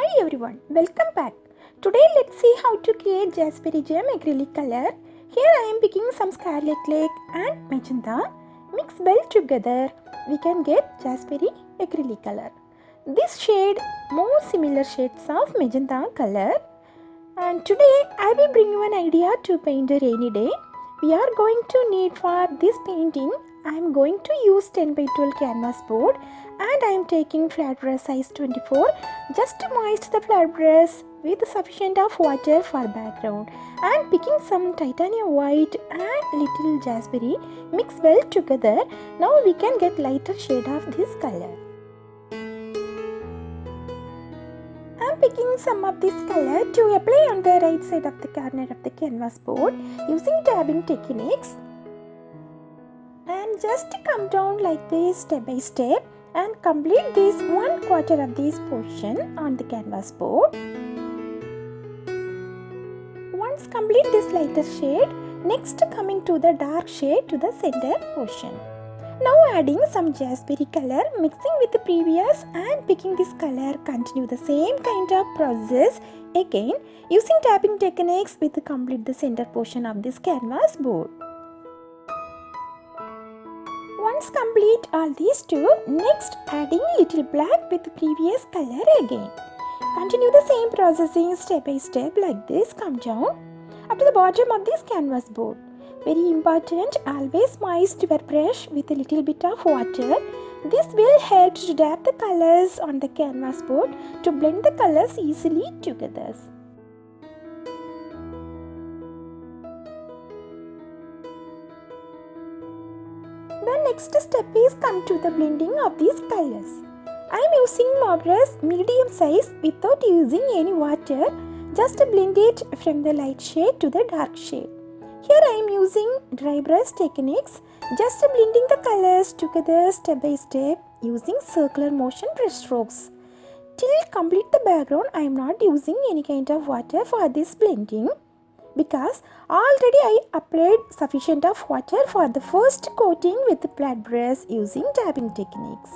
Hi everyone, welcome back. Today let's see how to create Jazzberry gem acrylic color. Here I am picking some scarlet lake and magenta. Mix well together. We can get Jazzberry acrylic color. This shade more similar shades of magenta color. And today I will bring you an idea to paint a rainy day. We are going to need for this painting, I am going to use 10 by 12 canvas board and I am taking flat brush size 24. Just to moist the flat brush with sufficient of water for background and picking some titanium white and little jazzberry. Mix well together. Now we can get lighter shade of this color. I am picking some of this color to apply on the right side of the corner of the canvas board using dabbing techniques. And just come down like this step by step and complete this 1/4 of this portion on the canvas board. Once complete this lighter shade, next coming to the dark shade to the center portion. Now adding some jazzberry color, mixing with the previous and picking this color. Continue the same kind of process again using tapping techniques with complete the center portion of this canvas board. Once complete all these two, next adding little black with the previous color again. Continue the same processing step by step like this. Come down up to the bottom of this canvas board. Very important, always moist your brush with a little bit of water. This will help to dab the colors on the canvas board to blend the colors easily together. The next step is come to the blending of these colors. I am using my brush medium size without using any water. Just blend it from the light shade to the dark shade. Here I am using dry brush techniques, just blending the colors together step by step using circular motion brush strokes. Till complete the background, I am not using any kind of water for this blending because already I applied sufficient of water for the first coating with the flat brush using tapping techniques.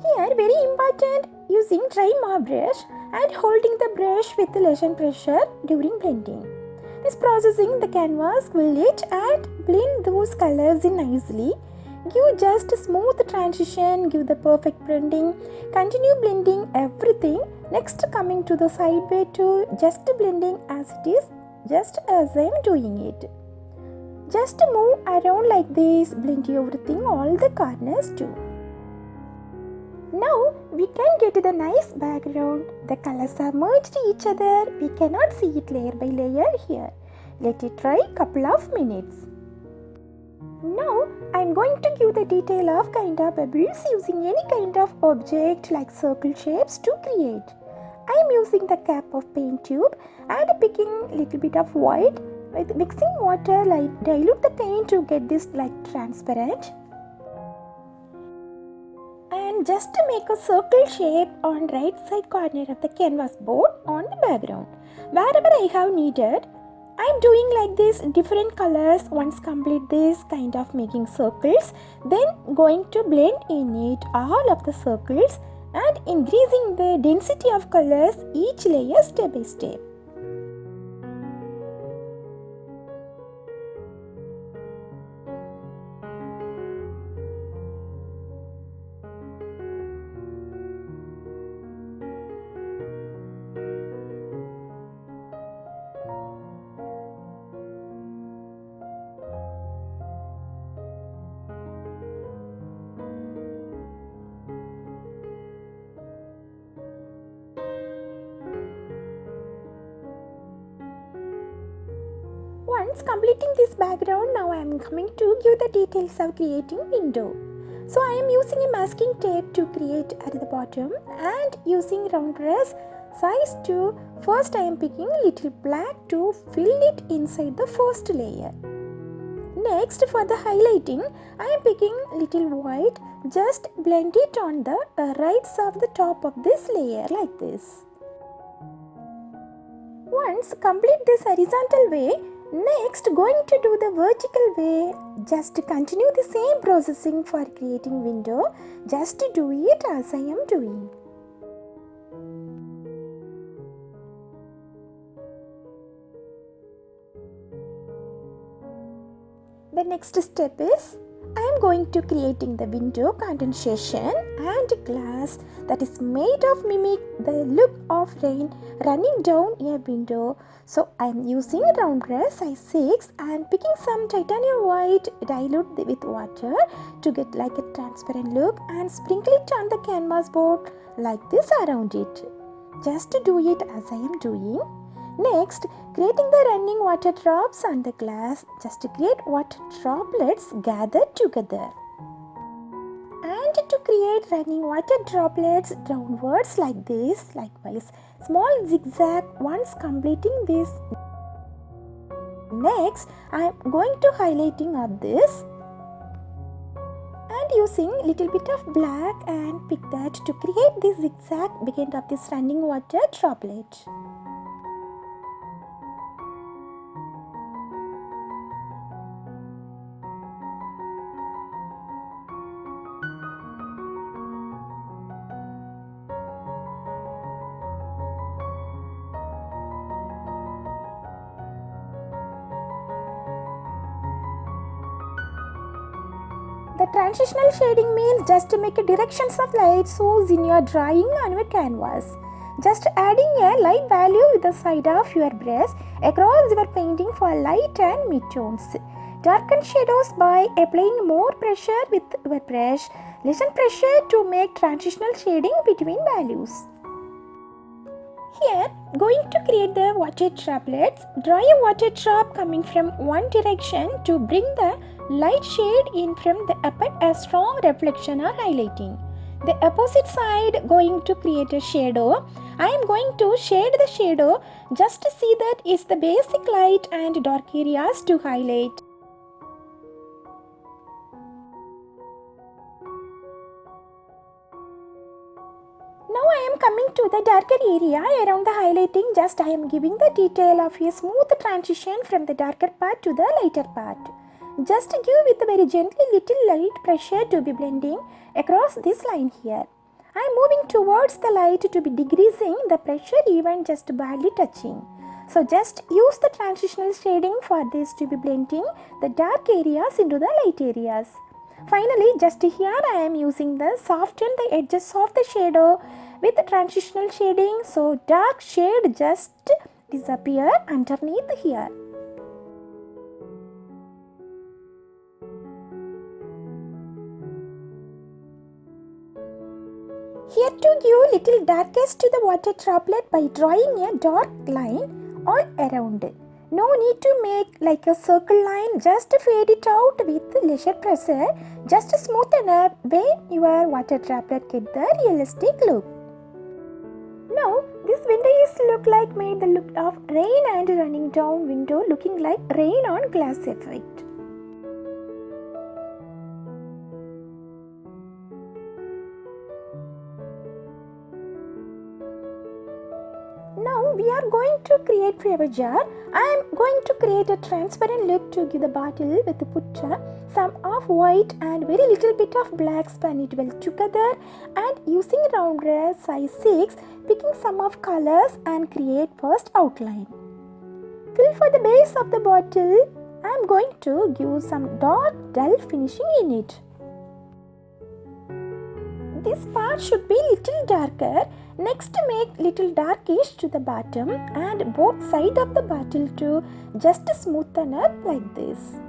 Here very important, using dry mop brush and holding the brush with lesion pressure during blending. This processing the canvas will let and blend those colors in nicely. Give just a smooth transition, give the perfect blending. Continue blending everything. Next coming to the side way to just blending as it is, just as I am doing it. Just move around like this, blend everything, all the corners too. Now we can get the nice background. The colors are merged each other. We cannot see it layer by layer here. Let it dry couple of minutes. Now I am going to give the detail of kind of bubbles using any kind of object like circle shapes to create. I am using the cap of paint tube and picking little bit of white with mixing water, like dilute the paint to get this like transparent. And just to make a circle shape on right side corner of the canvas board on the background. Wherever I have needed, I am doing like this different colors. Once complete this kind of making circles, then going to blend in it all of the circles and increasing the density of colors each layer step by step. Once completing this background, now I am coming to give the details of creating window. So I am using a masking tape to create at the bottom and using round brush size 2. First I am picking little black to fill it inside the first layer. Next for the highlighting, I am picking little white, just blend it on the right of the top of this layer like this. Once complete this horizontal way, next going to do the vertical way. Just continue the same processing for creating window. Just do it as I am doing. next step is I am going to creating the window condensation and glass that is made of mimic the look of rain running down a window. So I am using round brush size 6 and picking some titanium white, dilute with water to get like a transparent look and sprinkle it on the canvas board like this around it. Just do it as I am doing. Next, creating the running water drops on the glass just to create water droplets gathered together. And to create running water droplets downwards like this, likewise, small zigzag once completing this. Next, I am going to highlighting of this and using little bit of black and pick that to create this zigzag beginning of this running water droplet. The transitional shading means just to make directions of light source in your drawing on your canvas. Just adding a light value with the side of your brush across your painting for light and mid-tones. Darken shadows by applying more pressure with your brush. Less pressure to make transitional shading between values. Here, going to create the water droplets. Draw a water drop coming from one direction to bring the light shade in from the upper a strong reflection or highlighting. The opposite side going to create a shadow. I am going to shade the shadow just to see that is the basic light and dark areas to highlight. Now I am coming to the darker area around the highlighting. Just I am giving the detail of a smooth transition from the darker part to the lighter part. Just give with a very gently little light pressure to be blending across this line here. I am moving towards the light to be decreasing the pressure even just barely touching. So just use the transitional shading for this to be blending the dark areas into the light areas. Finally, just here I am using the soften the edges of the shadow with the transitional shading, so dark shade just disappear underneath here. Here to give little darkest to the water droplet by drawing a dark line all around. No need to make like a circle line, just fade it out with leisure pressure. Just smoothen up when your water droplet get the realistic look. Now this window is look like made the look of rain and running down window looking like rain on glass effect. Now we are going to create flower jar. I am going to create a transparent look to give the bottle with put some of white and very little bit of black, span it well together and using round brush size 6 picking some of colors and create first outline. Fill for the base of the bottle. I am going to give some dark dull finishing in it. This part should be little darker. Next make little darkish to the bottom and both side of the bottle to just smoothen up like this.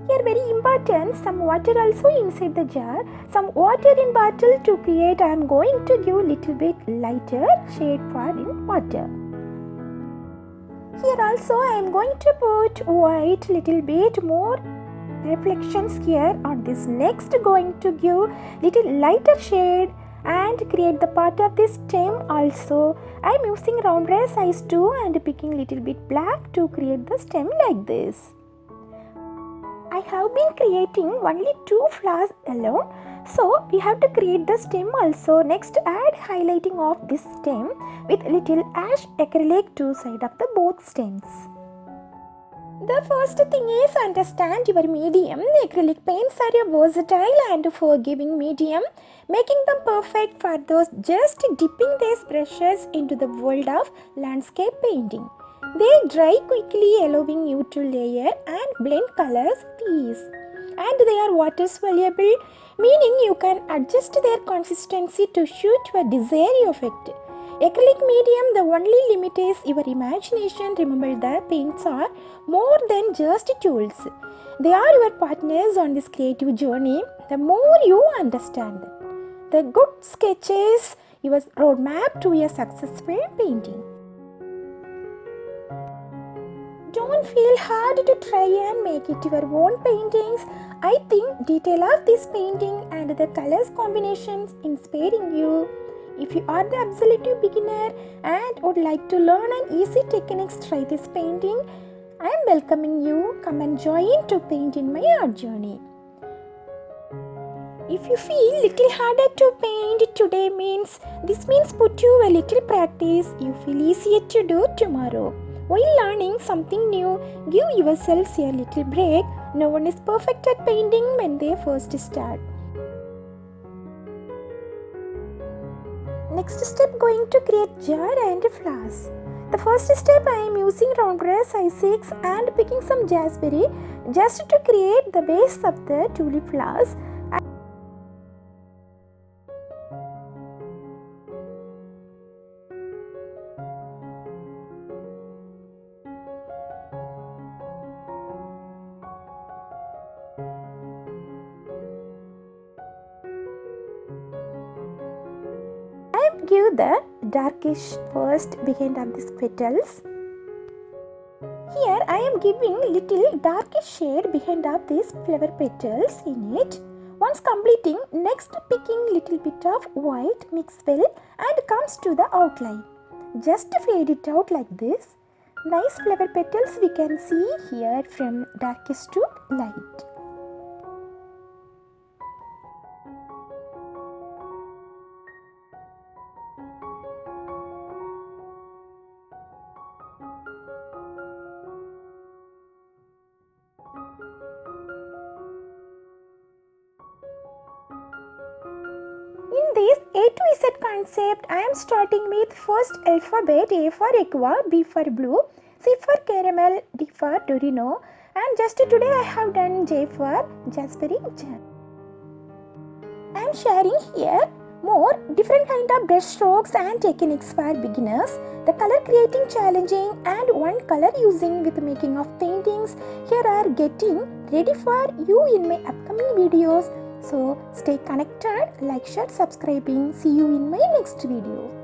Here very important, some water also inside the jar. Some water in bottle to create. I am going to give little bit lighter shade for in water. Here also I am going to put white little bit more reflections here on this. Next going to give little lighter shade and create the part of this stem also. I am using round brush size 2 and picking little bit black to create the stem like this. I have been creating only 2 flowers alone, so we have to create the stem also. Next add highlighting of this stem with little ash acrylic to side of the both stems. The first thing is understand your medium. Acrylic paints are a versatile and forgiving medium, making them perfect for those just dipping their brushes into the world of landscape painting. They dry quickly, allowing you to layer and blend colors with ease. And they are water soluble, meaning you can adjust their consistency to suit your desired effect. Acrylic medium, the only limit is your imagination. Remember that paints are more than just tools. They are your partners on this creative journey. The more you understand them, the good sketches your roadmap to a successful painting. Don't feel hard to try and make it your own paintings. I think detail of this painting and the colors combinations inspiring you. If you are the absolute beginner and would like to learn an easy techniques, try this painting. I am welcoming you. Come and join to paint in my art journey. If you feel little harder to paint today this means put you a little practice. You feel easier to do tomorrow. While learning something new, give yourselves a little break. No one is perfect at painting when they first start. Next step, going to create jar and flowers. The first step, I am using round brush size 6 and picking some jazzberry just to create the base of the tulip flowers. Give the darkish first behind of these petals. Here I am giving little darkish shade behind of these flower petals in it. Once completing, next picking little bit of white mix well and comes to the outline. Just fade it out like this. Nice flower petals we can see here from darkest to light. In this A to Z concept, I am starting with first alphabet. A for aqua, B for blue, C for caramel, D for Dorino, and just today I have done J for Jazzberry gel. I am sharing here more different kind of brush strokes and techniques for beginners. The color creating challenging and one color using with making of paintings here are getting ready for you in my upcoming videos. So stay connected, like, share, subscribing. See you in my next video.